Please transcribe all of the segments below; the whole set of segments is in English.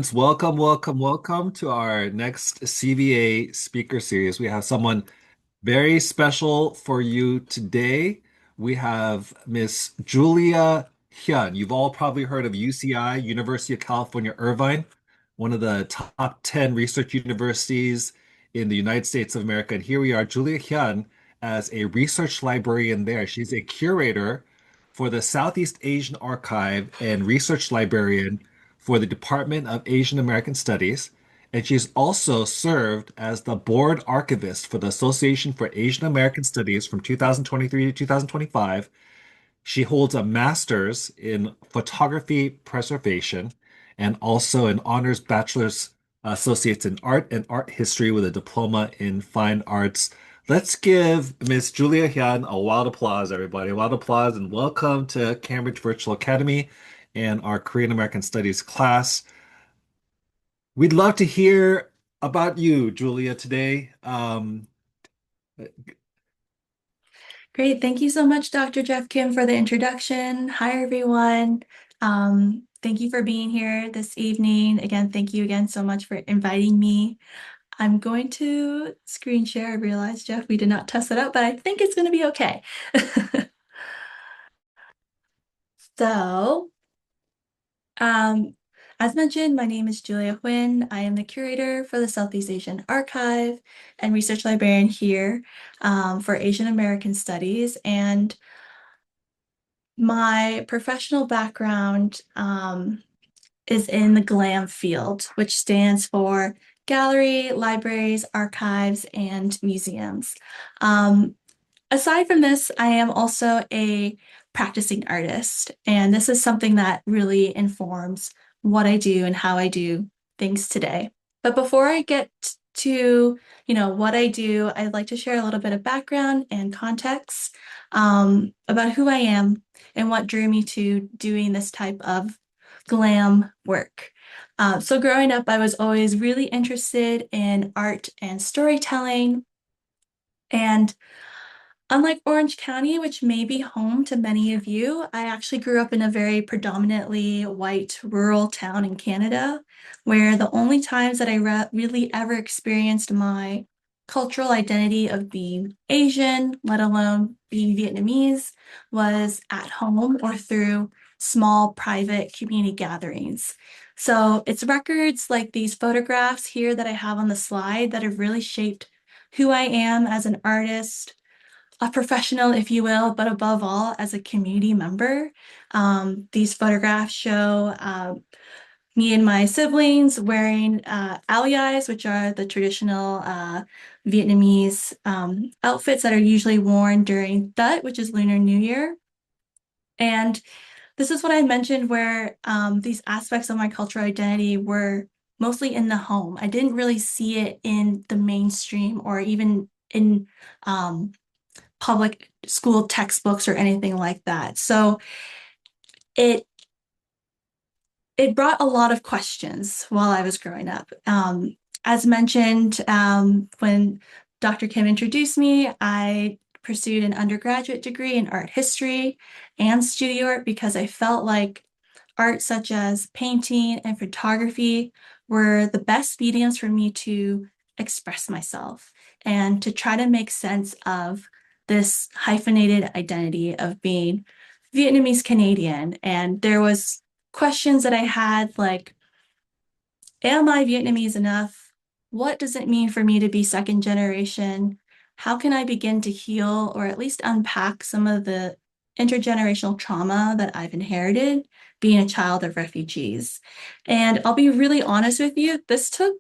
Welcome, welcome, welcome to our next CVA speaker series. We have someone very special for you today. We have Miss Julia Hyun. You've all probably heard of UCI, University of California, Irvine, one of the top 10 research universities in the United States of America. And here we are, Julia Hyun, as a research librarian there. She's a curator for the Southeast Asian Archive and research librarian for the Department of Asian American Studies. And she's also served as the board archivist for the Association for Asian American Studies from 2023 to 2025. She holds a master's in photography preservation and also an honors bachelor's associates in art and art history with a diploma in fine arts. Let's give Miss Julia Hyun a wild applause, everybody. A wild applause and welcome to Cambridge Virtual Academy and our Korean American Studies class. We'd love to hear about you, Julia, today. Great. Thank you so much, Dr. Jeff Kim, for the introduction. Hi, everyone. Thank you for being here this evening. Again, thank you again so much for inviting me. I'm going to screen share. I realized, Jeff, we did not test it out, but I think it's going to be okay. So, um, as mentioned, my name is Julia Huynh. I am the curator for the Southeast Asian Archive and research librarian here for Asian American Studies. And my professional background is in the GLAM field, which stands for Gallery, Libraries, Archives, and Museums. Um, Aside from this, I am also a practicing artist, and this is something that really informs what I do and how I do things today. But before I get to, what I do, I'd like to share a little bit of background and context about who I am and what drew me to doing this type of glam work. So growing up, I was always really interested in art and storytelling. And unlike Orange County, which may be home to many of you, I actually grew up in a very predominantly white rural town in Canada, where the only times that I really ever experienced my cultural identity of being Asian, let alone being Vietnamese, was at home or through small private community gatherings. So it's records like these photographs here that I have on the slide that have really shaped who I am as an artist, a professional, if you will, but above all, as a community member. These photographs show me and my siblings wearing áo, which are the traditional Vietnamese outfits that are usually worn during Tet, which is Lunar New Year. And this is what I mentioned where these aspects of my cultural identity were mostly in the home. I didn't really see it in the mainstream or even in public school textbooks or anything like that. So it it brought a lot of questions while I was growing up. As mentioned, when Dr. Kim introduced me, I pursued an undergraduate degree in art history and studio art because I felt like art such as painting and photography were the best mediums for me to express myself and to try to make sense of this hyphenated identity of being Vietnamese Canadian. And there was questions that I had like, am I Vietnamese enough? What does it mean for me to be second generation? How can I begin to heal or at least unpack some of the intergenerational trauma that I've inherited being a child of refugees? And I'll be really honest with you, this took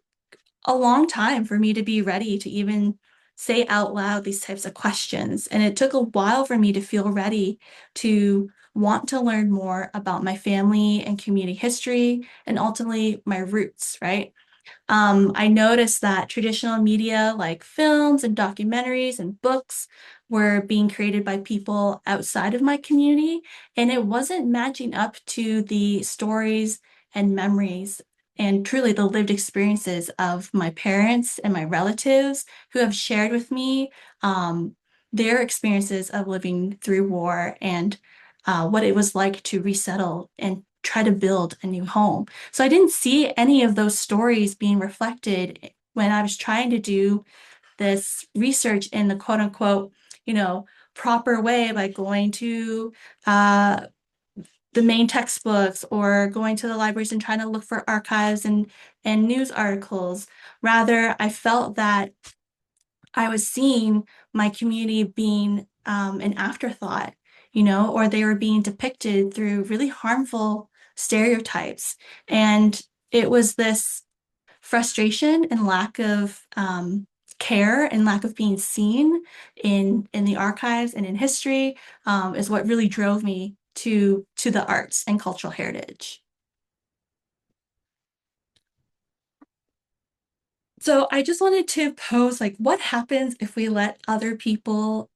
a long time for me to be ready to even say out loud these types of questions. And it took a while for me to feel ready to want to learn more about my family and community history and ultimately my roots, right? I noticed that traditional media like films and documentaries and books were being created by people outside of my community, and it wasn't matching up to the stories and memories and truly the lived experiences of my parents and my relatives who have shared with me their experiences of living through war and what it was like to resettle and try to build a new home. So I didn't see any of those stories being reflected when I was trying to do this research in the quote unquote, you know, proper way by going to uh, the main textbooks or going to the libraries and trying to look for archives and news articles. Rather, I felt that I was seeing my community being an afterthought, or they were being depicted through really harmful stereotypes. And it was this frustration and lack of care and lack of being seen in the archives and in history is what really drove me to the arts and cultural heritage. So I just wanted to pose like what happens if we let other people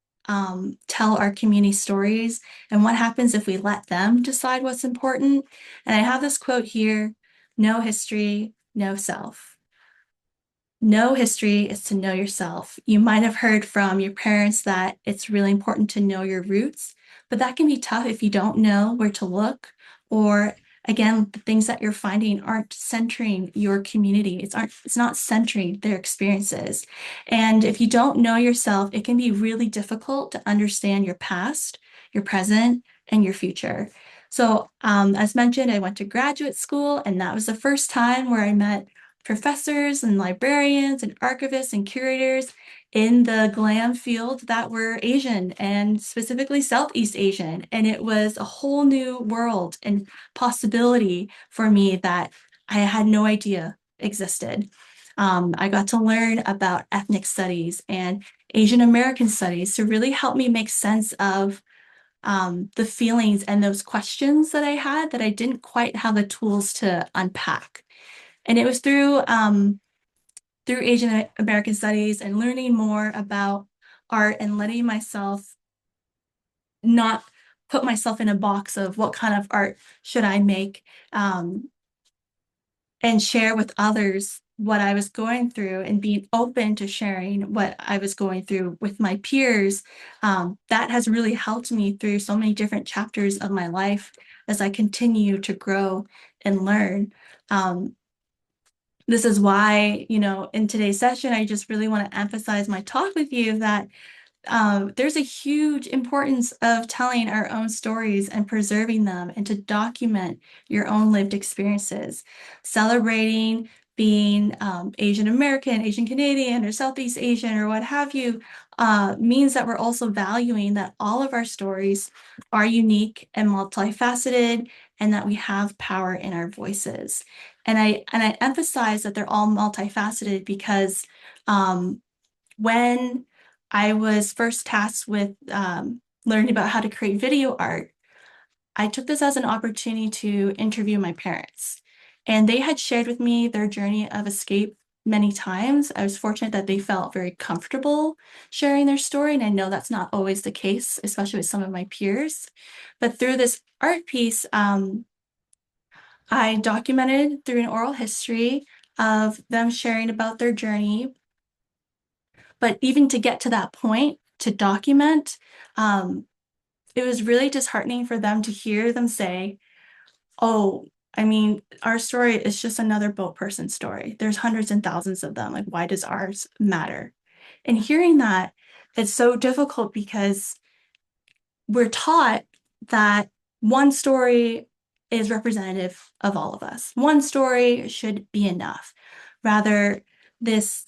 tell our community stories, and what happens if we let them decide what's important? And I have this quote here: no history, no self. Know history is to know yourself. You might have heard from your parents that it's really important to know your roots, but that can be tough if you don't know where to look, or again, the things that you're finding aren't centering your community. It's not centering their experiences. And if you don't know yourself, it can be really difficult to understand your past, your present, and your future. So, as mentioned, I went to graduate school, and that was the first time where I met professors and librarians and archivists and curators in the GLAM field that were Asian and specifically Southeast Asian. And it was a whole new world and possibility for me that I had no idea existed. I got to learn about ethnic studies and Asian American studies to really help me make sense of the feelings and those questions that I had that I didn't quite have the tools to unpack. And it was through Asian American studies and learning more about art and letting myself not put myself in a box of what kind of art should I make, and share with others what I was going through and being open to sharing what I was going through with my peers. That has really helped me through so many different chapters of my life as I continue to grow and learn. Um, this is why, in today's session, I just really want to emphasize my talk with you that there's a huge importance of telling our own stories and preserving them and to document your own lived experiences. Celebrating being Asian American, Asian Canadian, or Southeast Asian, or what have you, means that we're also valuing that all of our stories are unique and multifaceted, and that we have power in our voices. And I emphasize that they're all multifaceted because when I was first tasked with learning about how to create video art, I took this as an opportunity to interview my parents. And they had shared with me their journey of escape many times. I was fortunate that they felt very comfortable sharing their story. And I know that's not always the case, especially with some of my peers. But through this art piece, I documented through an oral history of them sharing about their journey. But even to get to that point, to document, um, it was really disheartening for them to hear them say, oh, I mean, our story is just another boat person story. There's hundreds and thousands of them. Like, why does ours matter? And hearing that, it's so difficult because we're taught that one story is representative of all of us. One story should be enough. Rather, this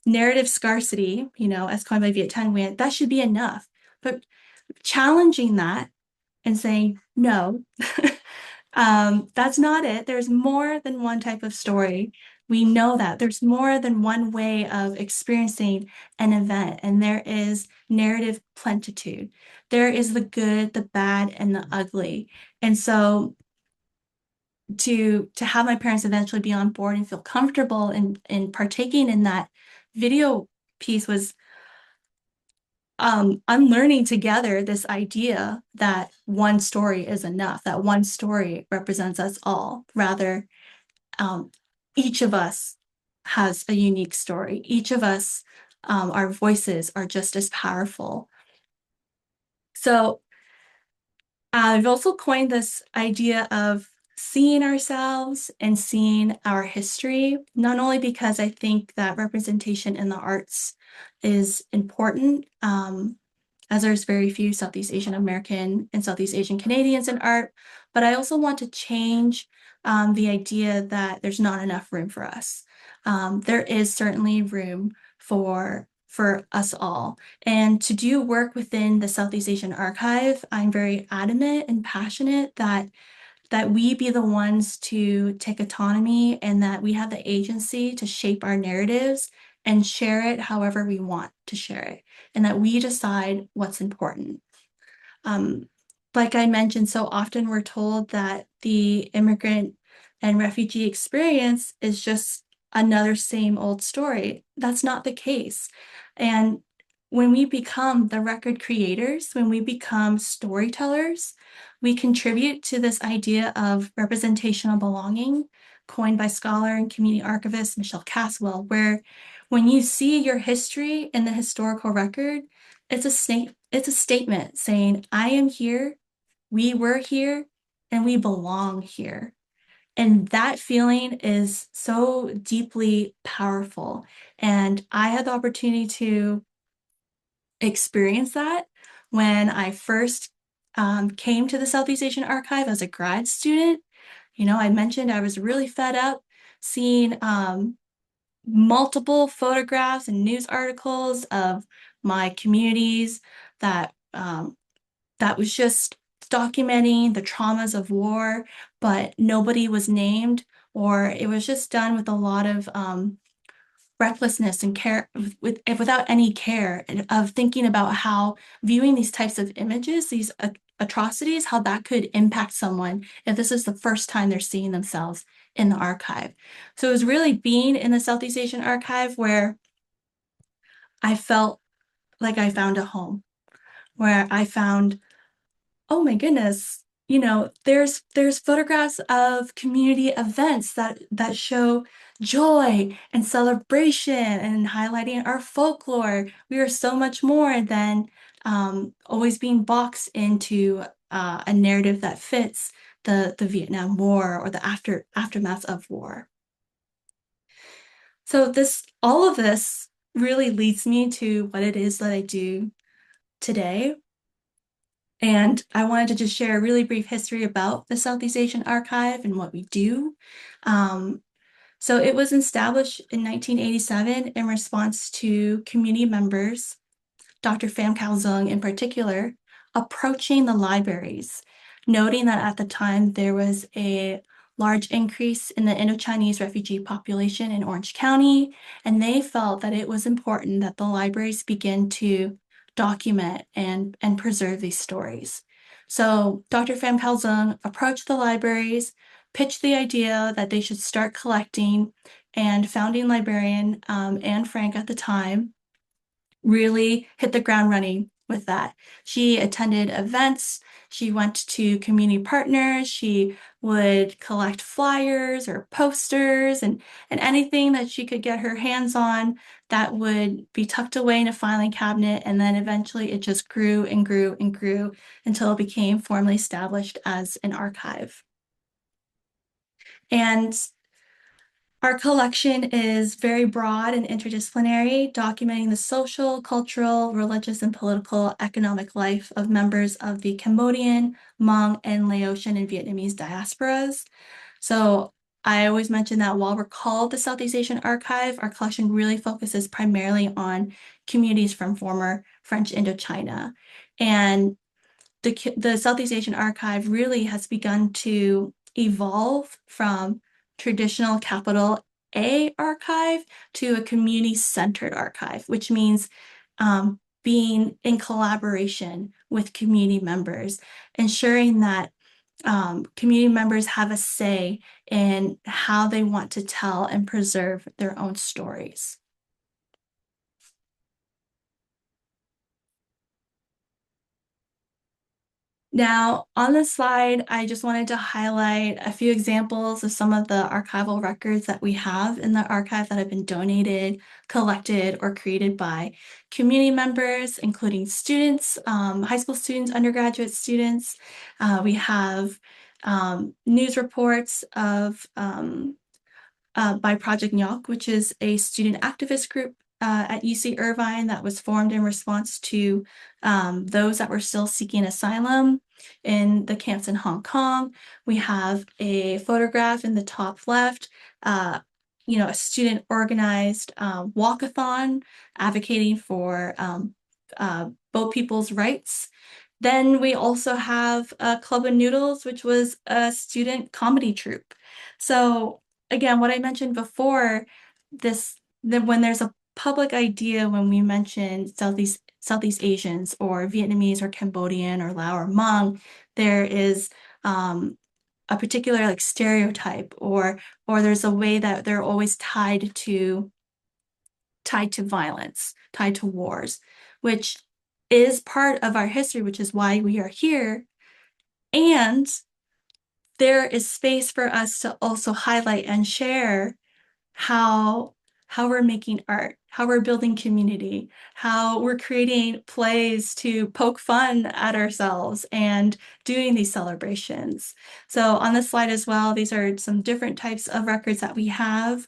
narrative scarcity, as coined by Viet Thanh Nguyen, that should be enough. But challenging that and saying, no, that's not it. There's more than one type of story. We know that there's more than one way of experiencing an event, and there is narrative plentitude. There is the good, the bad, and the ugly. And so to have my parents eventually be on board and feel comfortable in partaking in that video piece was unlearning together this idea that one story is enough, that one story represents us all. Rather, um, each of us has a unique story. Each of us, our voices are just as powerful. So I've also coined this idea of seeing ourselves and seeing our history, not only because I think that representation in the arts is important, as there's very few Southeast Asian American and Southeast Asian Canadians in art, but I also want to change the idea that there's not enough room for us. There is certainly room for us all. And to do work within the Southeast Asian Archive, I'm very adamant and passionate that we be the ones to take autonomy and that we have the agency to shape our narratives and share it however we want to share it, and that we decide what's important. Um, like I mentioned, so often we're told that the immigrant and refugee experience is just another same old story. That's not the case. And when we become the record creators, when we become storytellers, we contribute to this idea of representational belonging, coined by scholar and community archivist Michelle Caswell, where when you see your history in the historical record, it's a statement saying, I am here, we were here, and we belong here. And that feeling is so deeply powerful. And I had the opportunity to experience that when I first came to the Southeast Asian Archive as a grad student. You know, I mentioned I was really fed up seeing multiple photographs and news articles of my communities that that was just documenting the traumas of war, but nobody was named, or it was just done with a lot of recklessness and care without any care and of thinking about how viewing these types of images, these atrocities, how that could impact someone if this is the first time they're seeing themselves in the archive. So it was really being in the Southeast Asian Archive where I felt like I found a home, where I found, oh my goodness, you know, there's photographs of community events that show joy and celebration and highlighting our folklore. We are so much more than always being boxed into a narrative that fits the Vietnam War or the aftermath of war. So this all of this really leads me to what it is that I do today. And I wanted to just share a really brief history about the Southeast Asian Archive and what we do. Um, so it was established in 1987 in response to community members, Dr. Pham Kao Zung in particular, approaching the libraries, noting that at the time there was a large increase in the Indo-Chinese refugee population in Orange County, and they felt that it was important that the libraries begin to document and preserve these stories. So Dr. Pham Kao Zung approached the libraries, pitched the idea that they should start collecting, and founding librarian Anne Frank at the time really hit the ground running with that. She attended events, she went to community partners, she would collect flyers or posters and anything that she could get her hands on that would be tucked away in a filing cabinet. And then eventually it just grew and grew and grew until it became formally established as an archive. And our collection is very broad and interdisciplinary, documenting the social, cultural, religious, and political economic life of members of the Cambodian, Hmong, and Laotian and Vietnamese diasporas. So I always mention that while we're called the Southeast Asian Archive, our collection really focuses primarily on communities from former French Indochina. And the Southeast Asian Archive really has begun to evolve from traditional capital A archive to a community-centered archive, which means being in collaboration with community members, ensuring that community members have a say in how they want to tell and preserve their own stories. Now, on this slide, I just wanted to highlight a few examples of some of the archival records that we have in the archive that have been donated, collected, or created by community members, including students, high school students, undergraduate students. We have news reports of by Project Nyok, which is a student activist group at UC Irvine that was formed in response to those that were still seeking asylum in the camps in Hong Kong. We have a photograph in the top left, a student organized walkathon advocating for boat people's rights. Then we also have Club of Noodles, which was a student comedy troupe. So again, what I mentioned before, that when there's a public idea, when we mention Southeast Asians or Vietnamese or Cambodian or Lao or Hmong, there is a particular like stereotype or there's a way that they're always tied to violence, tied to wars, which is part of our history, which is why we are here. And there is space for us to also highlight and share how how we're making art, how we're building community, how we're creating plays to poke fun at ourselves and doing these celebrations. So on this slide as well, these are some different types of records that we have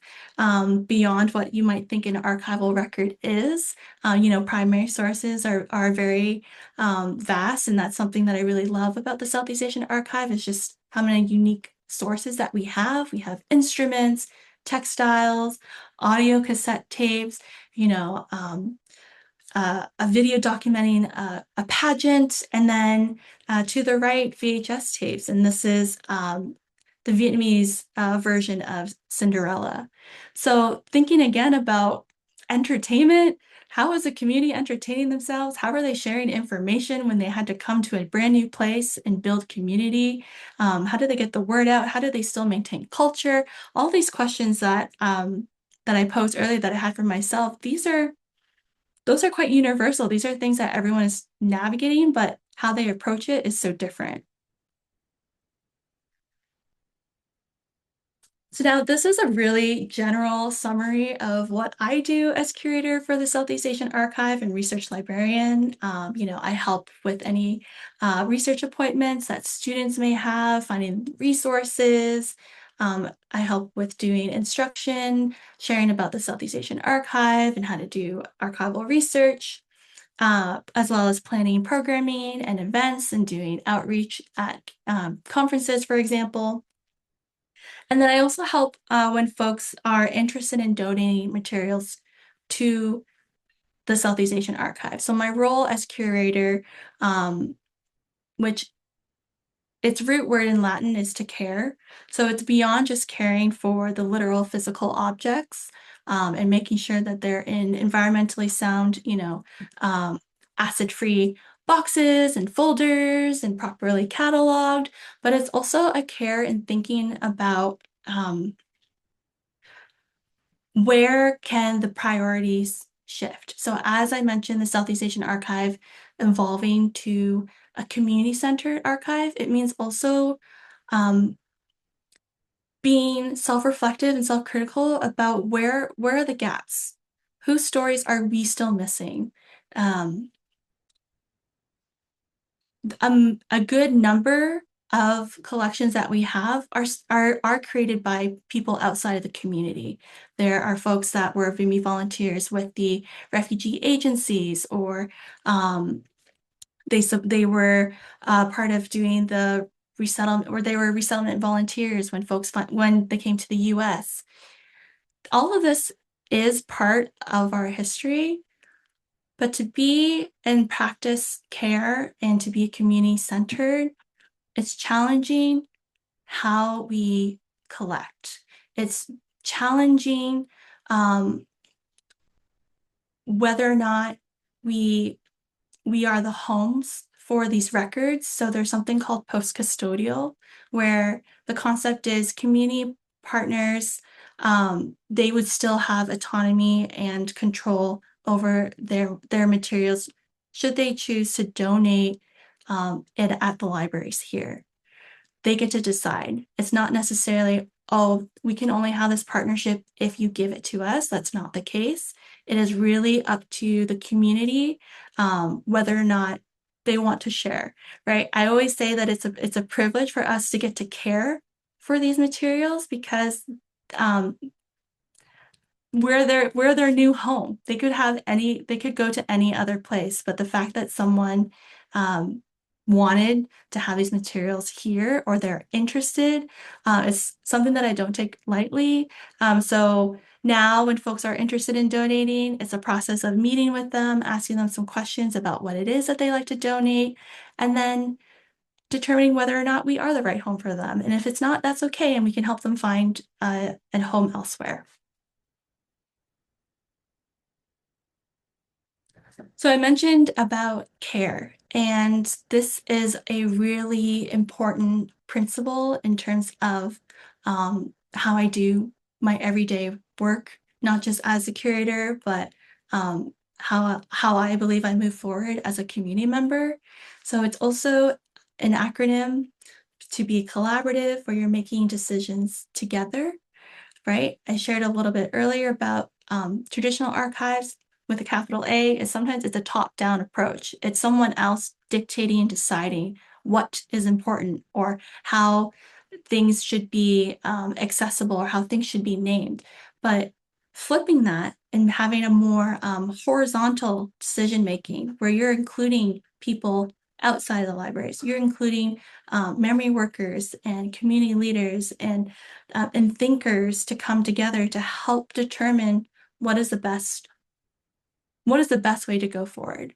beyond what you might think an archival record is. Primary sources are very vast, and that's something that I really love about the Southeast Asian Archive is just how many unique sources that we have. We have instruments, textiles, audio cassette tapes, a video documenting a pageant, and then to the right, VHS tapes. And this is the Vietnamese version of Cinderella. So thinking again about entertainment, how is the community entertaining themselves? How are they sharing information when they had to come to a brand new place and build community? How do they get the word out? How do they still maintain culture? All these questions that I posed earlier that I had for myself, those are quite universal. These are things that everyone is navigating, but how they approach it is so different. So now this is a really general summary of what I do as curator for the Southeast Asian Archive and research librarian. I help with any research appointments that students may have, finding resources. I help with doing instruction, sharing about the Southeast Asian Archive and how to do archival research, as well as planning programming and events and doing outreach at conferences, for example. And then I also help when folks are interested in donating materials to the Southeast Asian Archive. So my role as curator, which its root word in Latin is to care. So it's beyond just caring for the literal physical objects and making sure that they're in environmentally sound, acid-free boxes and folders and properly cataloged, but it's also a care in thinking about where can the priorities shift? So as I mentioned, the Southeast Asian Archive evolving to a community-centered archive, it means also um, being self-reflective and self-critical about where are the gaps? Whose stories are we still missing? Um, a good number of collections that we have are created by people outside of the community. There are folks that were VIMI volunteers with the refugee agencies, or they were part of doing the resettlement, or they were resettlement volunteers when they came to the U.S. All of this is part of our history, but to be and practice care and to be community-centered, it's challenging how we collect. It's challenging whether or not we we are the homes for these records. So there's something called post-custodial, where the concept is community partners, they would still have autonomy and control over their materials should they choose to donate at the libraries here. They get to decide. It's not necessarily, oh, we can only have this partnership if you give it to us. That's not the case. It is really up to the community, whether or not they want to share, right? I always say that it's a privilege for us to get to care for these materials because um, we're their new home. They could go to any other place, but the fact that someone um, wanted to have these materials here or they're interested is something that I don't take lightly. So now when folks are interested in donating, it's a process of meeting with them, asking them some questions about what it is that they like to donate, and then determining whether or not we are the right home for them. And if it's not, that's okay, and we can help them find a home elsewhere. So I mentioned about care, and this is a really important principle in terms of how I do my everyday work, not just as a curator, but how I believe I move forward as a community member. So it's also an acronym to be collaborative, where you're making decisions together, right? I shared a little bit earlier about traditional archives with a capital A is sometimes it's a top-down approach. It's someone else dictating and deciding what is important or how things should be accessible or how things should be named. But flipping that and having a more horizontal decision making where you're including people outside of the libraries, you're including memory workers and community leaders and thinkers to come together to help determine what is the best what is the best way to go forward.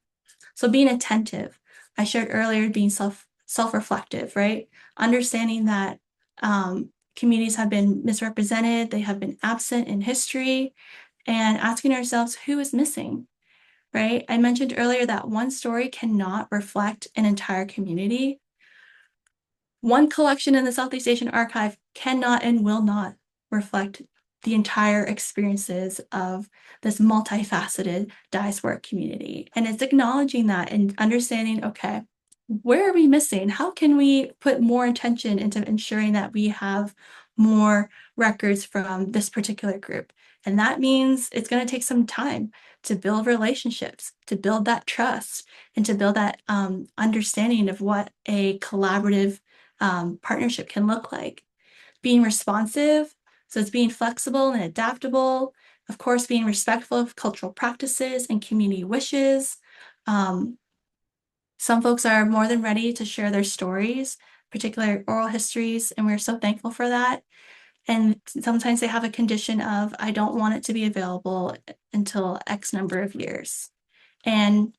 So being attentive, I shared earlier, being self-reflective, right? Understanding that communities have been misrepresented, they have been absent in history, and asking ourselves who is missing, right? I mentioned earlier that one story cannot reflect an entire community. One collection in the Southeast Asian Archive cannot and will not reflect the entire experiences of this multifaceted diasporic community. And it's acknowledging that and understanding, okay, where are we missing? How can we put more attention into ensuring that we have more records from this particular group? And that means it's going to take some time to build relationships, to build that trust, and to build that understanding of what a collaborative partnership can look like. Being responsive, so it's being flexible and adaptable, of course, being respectful of cultural practices and community wishes. Um, some folks are more than ready to share their stories, particularly oral histories, and we're so thankful for that. And sometimes they have a condition of, I don't want it to be available until X number of years. And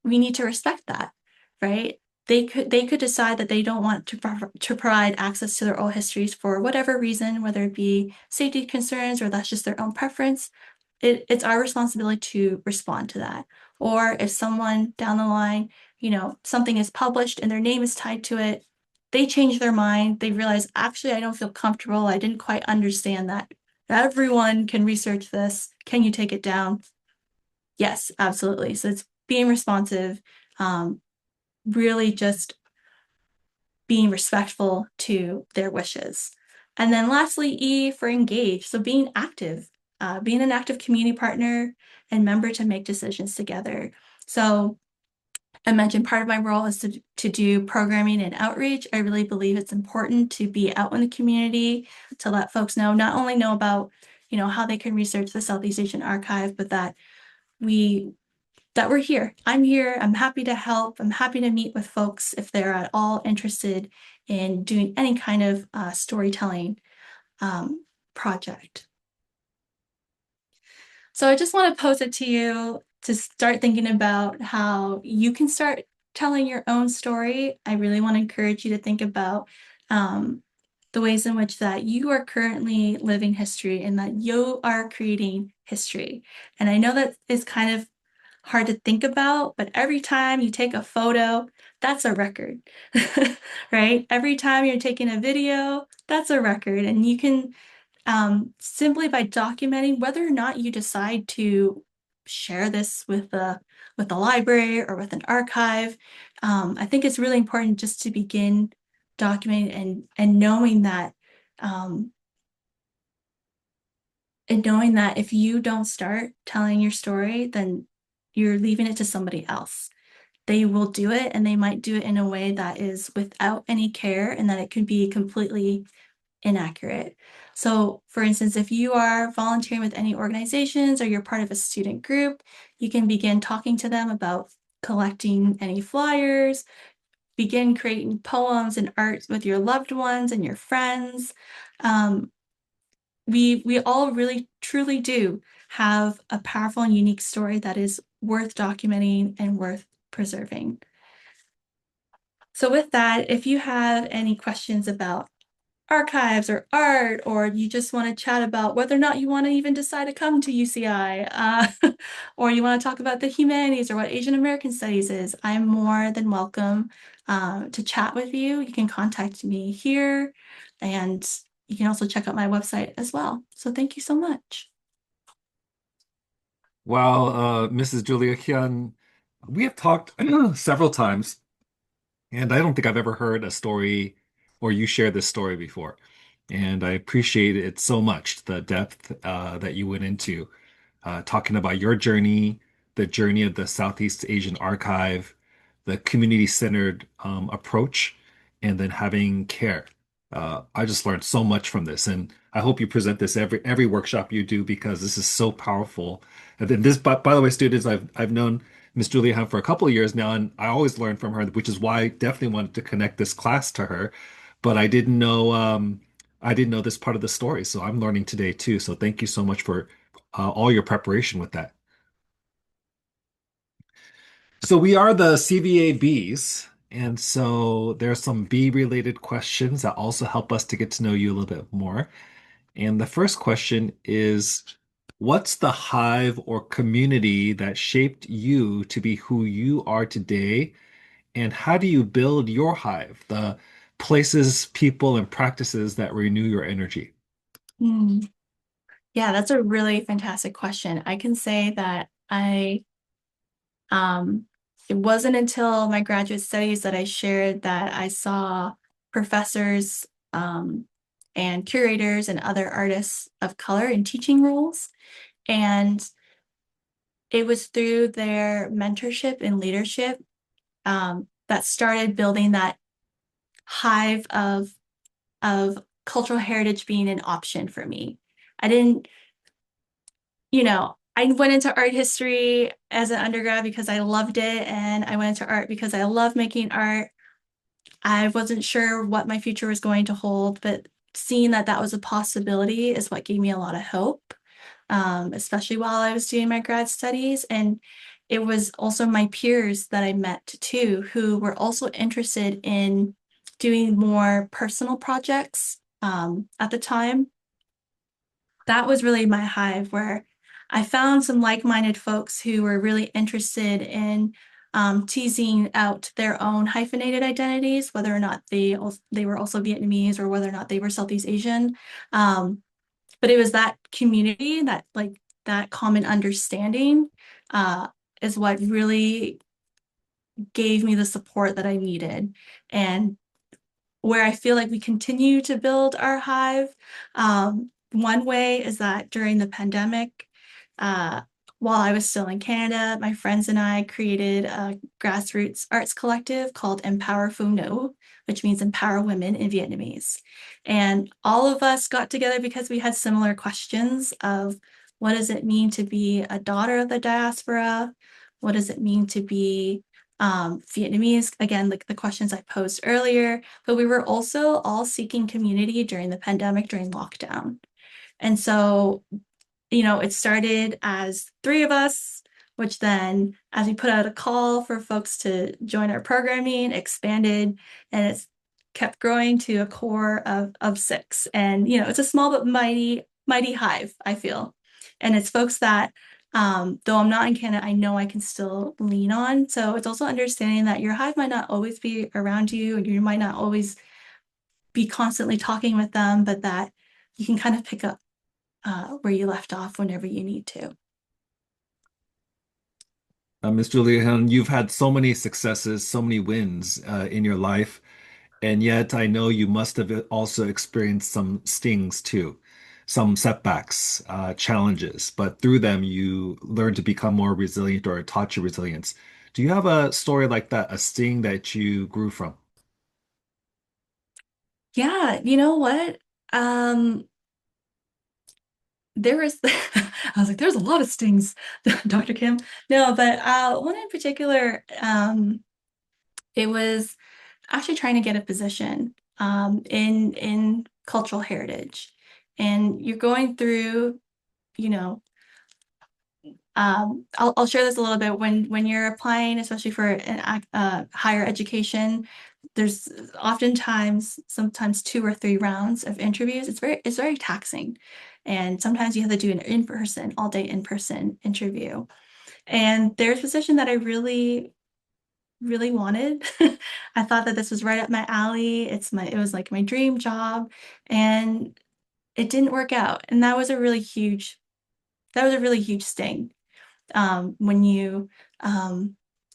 we need to respect that, right? They could decide that they don't want to provide access to their oral histories for whatever reason, whether it be safety concerns or that's just their own preference. It's our responsibility to respond to that. Or if someone down the line, something is published and their name is tied to it, they change their mind. They realize, actually, I don't feel comfortable. I didn't quite understand that. Everyone can research this. Can you take it down? Yes, absolutely. So it's being responsive, um, really just being respectful to their wishes. And then lastly, E for engage. So being active, being an active community partner and member to make decisions together. So I mentioned part of my role is to do programming and outreach. I really believe it's important to be out in the community to let folks know, not only know about, how they can research the Southeast Asian Archive, but that we we're here. I'm here. I'm happy to help. I'm happy to meet with folks if they're at all interested in doing any kind of storytelling project. So I just want to pose it to you to start thinking about how you can start telling your own story. I really want to encourage you to think about the ways in which that you are currently living history and that you are creating history. And I know that is kind of hard to think about, but every time you take a photo, that's a record, right? Every time you're taking a video, that's a record. And you can simply by documenting whether or not you decide to share this with the library or with an archive. I think it's really important just to begin documenting um, and knowing that if you don't start telling your story, then you're leaving it to somebody else. They will do it, and they might do it in a way that is without any care, and that it could be completely inaccurate. So, for instance, if you are volunteering with any organizations or you're part of a student group, you can begin talking to them about collecting any flyers, begin creating poems and art with your loved ones and your friends. Um, we all really truly do have a powerful and unique story that is worth documenting and worth preserving. So with that, if you have any questions about archives or art, or you just want to chat about whether or not you want to even decide to come to UCI, or you want to talk about the humanities or what Asian American Studies is, I'm more than welcome to chat with you. You can contact me here, and you can also check out my website as well. So thank you so much. Well, Mrs. Julia Hyun, we have talked several times, and I don't think I've ever heard a story or you share this story before. And I appreciate it so much, the depth that you went into talking about your journey, the journey of the Southeast Asian Archive, the community-centered approach, and then having care. I just learned so much from this, and I hope you present this every workshop you do because this is so powerful. And then this, by the way, students, I've known Miss Julia Han for a couple of years now, and I always learn from her, which is why I definitely wanted to connect this class to her. But I didn't know this part of the story, so I'm learning today too. So thank you so much for all your preparation with that. So we are the CVA Bs, and so there's some B related questions that also help us to get to know you a little bit more. And the first question is, what's the hive or community that shaped you to be who you are today? And how do you build your hive, the places, people, and practices that renew your energy? Hmm. Yeah, that's a really fantastic question. I can say that Um, it wasn't until my graduate studies that I shared that I saw professors and curators and other artists of color in teaching roles. And it was through their mentorship and leadership that started building that hive of cultural heritage being an option for me. I didn't I went into art history as an undergrad because I loved it, and I went into art because I love making art. I wasn't sure what my future was going to hold, but seeing that that was a possibility is what gave me a lot of hope, especially while I was doing my grad studies. And it was also my peers that I met too, who were also interested in doing more personal projects at the time. That was really my hive where I found some like-minded folks who were really interested in teasing out their own hyphenated identities, whether or not they were also Vietnamese or whether or not they were Southeast Asian. Um, but it was that community, that common understanding, uh, is what really gave me the support that I needed. And where I feel like we continue to build our hive. One way is that during the pandemic, uh, while I was still in Canada, my friends and I created a grassroots arts collective called Empower Phu No, which means empower women in Vietnamese. And all of us got together because we had similar questions of what does it mean to be a daughter of the diaspora? What does it mean to be Vietnamese? Again, like the questions I posed earlier, but we were also all seeking community during the pandemic, during lockdown. And so, it started as three of us, which then, as we put out a call for folks to join our programming, expanded, and it's kept growing to a core of six. And, it's a small but mighty hive, I feel. And it's folks that, though I'm not in Canada, I know I can still lean on. So it's also understanding that your hive might not always be around you, and you might not always be constantly talking with them, but that you can kind of pick up where you left off whenever you need to. Ms. Julian, you've had so many successes, so many wins in your life, and yet I know you must have also experienced some stings too, some setbacks, challenges, but through them you learned to become more resilient or taught you resilience. Do you have a story like that, a sting that you grew from? Yeah, you know what? Um, there was I was like, there's a lot of stings, Dr. Kim. No, but one in particular, it was actually trying to get a position in cultural heritage. And you're going through, you know, I'll share this a little bit when you're applying, especially for an higher education. There's oftentimes sometimes 2 or 3 rounds of interviews. It's very taxing, and sometimes you have to do an in-person, all day in-person interview. And there's a position that I really wanted. I thought that this was right up my alley. It was like my dream job, and it didn't work out. And that was a really huge sting when you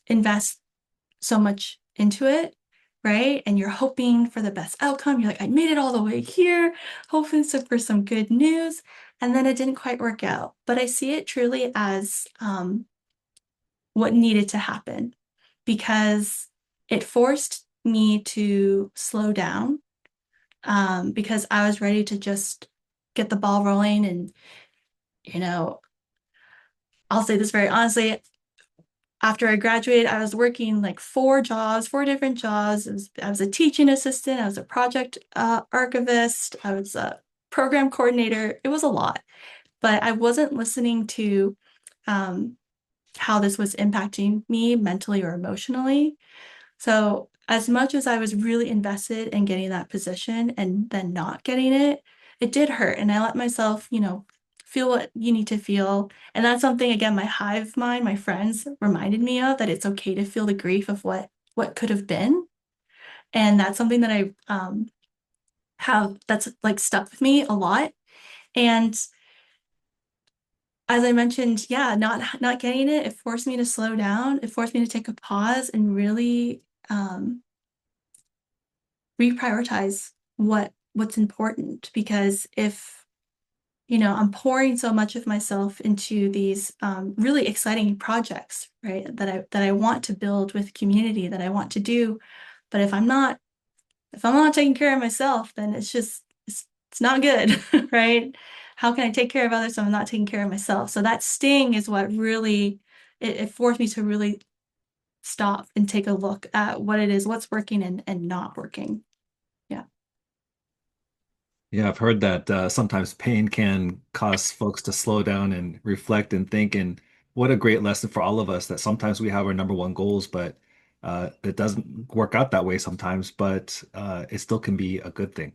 invest so much into it, right? And you're hoping for the best outcome. You're like, I made it all the way here, hoping for some good news. And then it didn't quite work out. But I see it truly as what needed to happen because it forced me to slow down because I was ready to just get the ball rolling. And, you know, I'll say this very honestly, after I graduated, I was working like 4 jobs, 4 different jobs. I was a teaching assistant, I was a project archivist, I was a program coordinator. It was a lot, but I wasn't listening to um, how this was impacting me mentally or emotionally. So, as much as I was really invested in getting that position and then not getting it, it did hurt. And I let myself, feel what you need to feel. And that's something, again, my hive mind, my friends reminded me of that it's okay to feel the grief of what could have been. And that's something that I have that's like stuck with me a lot. And as I mentioned, yeah, not getting it, it forced me to slow down. It forced me to take a pause and really reprioritize what's important because if I'm pouring so much of myself into these really exciting projects, right, that I want to build with community that I want to do, but if I'm not taking care of myself, then it's not good. Right? How can I take care of others if I'm not taking care of myself? So that sting is what really it forced me to really stop and take a look at what it is, what's working and not working. Yeah. Yeah, I've heard that sometimes pain can cause folks to slow down and reflect and think. And what a great lesson for all of us that sometimes we have our number one goals, but it doesn't work out that way sometimes, but it still can be a good thing.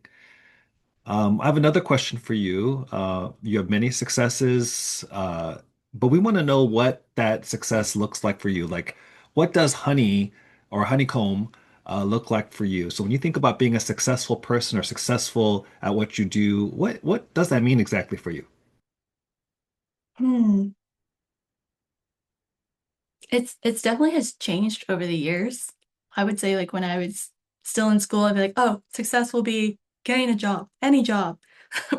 I have another question for you. You have many successes, but we want to know what that success looks like for you. Like, what does honey or honeycomb look like for you? So when you think about being a successful person or successful at what you do, what does that mean exactly for you? Hmm. It's definitely has changed over the years. I would say like when I was still in school, I'd be like, oh, success will be getting a job, any job,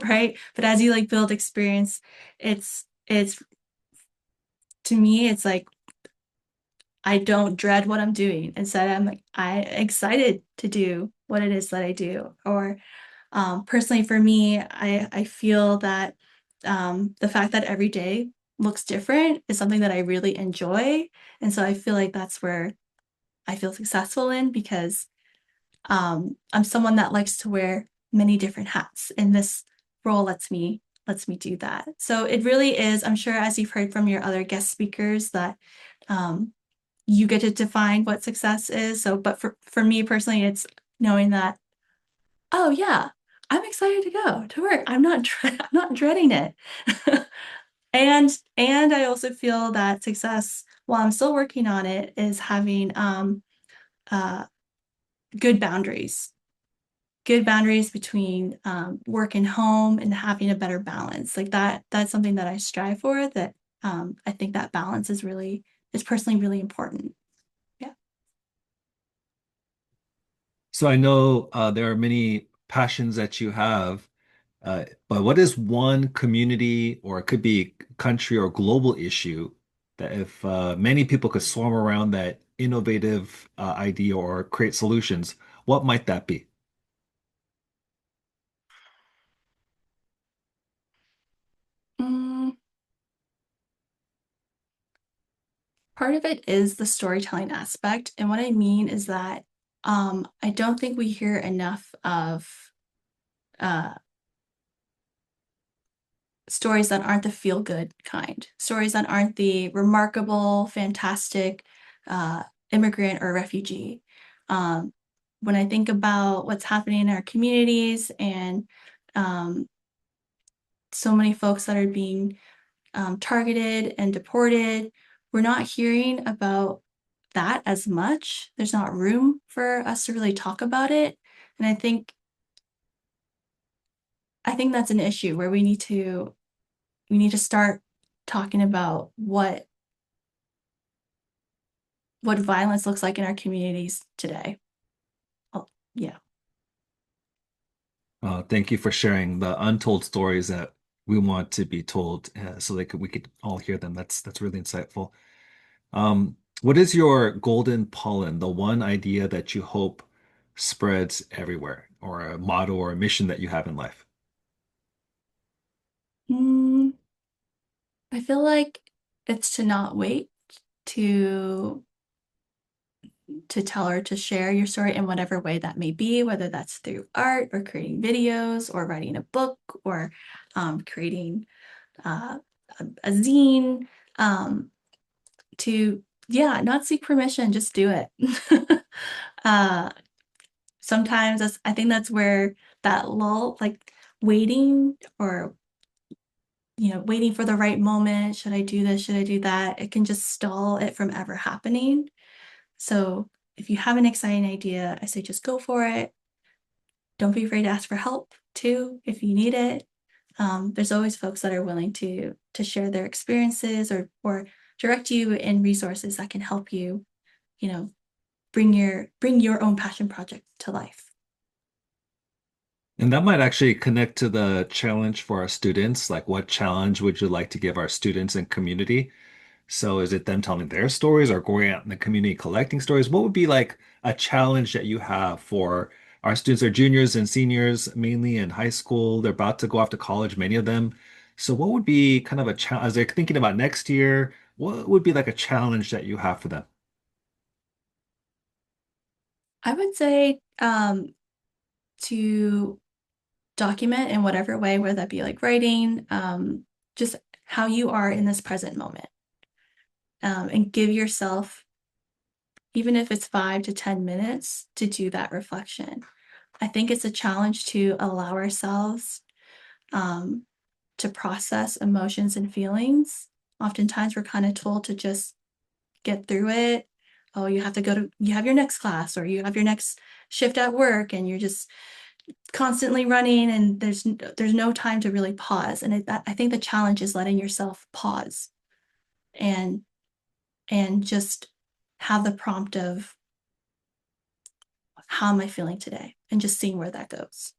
right? But as you like build experience, it's to me, it's like I don't dread what I'm doing. Instead, I'm like I excited to do what it is that I do. Or personally for me, I feel that the fact that every day looks different is something that I really enjoy. And so I feel like that's where I feel successful in because I'm someone that likes to wear many different hats, and this role lets me do that. So it really is. I'm sure, as you've heard from your other guest speakers, that um, you get to define what success is. So, but for me personally, it's knowing that, oh yeah, I'm excited to go to work. I'm not dreading it. And I also feel that success, while I'm still working on it, is having uh, good boundaries between work and home and having a better balance like that's something that I strive for that I think that balance is really is personally really important. Yeah. So I know there are many passions that you have, but what is one community or it could be country or global issue that if many people could swarm around that innovative idea or create solutions, what might that be? Mm, Part of it is the storytelling aspect. And what I mean is that I don't think we hear enough of uh, stories that aren't the feel good kind, stories that aren't the remarkable, fantastic immigrant or refugee. Um, when I think about what's happening in our communities and um, so many folks that are being targeted and deported, we're not hearing about that as much. There's not room for us to really talk about it. And I think that's an issue where we need to start talking about what violence looks like in our communities today. Oh, yeah. Thank you for sharing the untold stories that we want to be told, so we could all hear them. That's really insightful. What is your golden pollen, the one idea that you hope spreads everywhere, or a motto or a mission that you have in life? Mm, I feel like it's to not wait to tell or to share your story in whatever way that may be, whether that's through art or creating videos or writing a book or creating uh, a zine. Um, to yeah, not seek permission, just do it. uh, Sometimes I think that's where that lull, like waiting or waiting for the right moment. Should I do this? Should I do that? It can just stall it from ever happening. So if you have an exciting idea, I say just go for it. Don't be afraid to ask for help too if you need it. There's always folks that are willing to share their experiences or direct you in resources that can help you, you know, bring your own passion project to life. And that might actually connect to the challenge for our students. Like, what challenge would you like to give our students and community? So, is it them telling their stories or going out in the community collecting stories? What would be like a challenge that you have for our students? Are juniors and seniors mainly in high school. They're about to go off to college, many of them. So, what would be kind of a challenge as they're thinking about next year? What would be like a challenge that you have for them? I would say to document in whatever way, whether that be like writing, just how you are in this present moment, and give yourself, even if it's 5 to 10 minutes, to do that reflection. I think it's a challenge to allow ourselves um, to process emotions and feelings. Oftentimes, we're kind of told to just get through it. Oh, you have your next class or you have your next shift at work, and you're just constantly running, and there's no time to really pause. And I think the challenge is letting yourself pause and just have the prompt of how am I feeling today, and just seeing where that goes.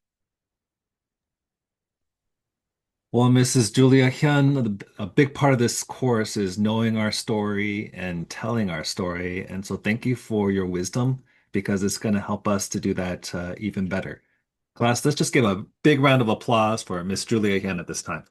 Well, Mrs. Julia Hyun, a big part of this course is knowing our story and telling our story. And so thank you for your wisdom because it's going to help us to do that even better. Class, let's just give a big round of applause for Miss Julia Hyun at this time.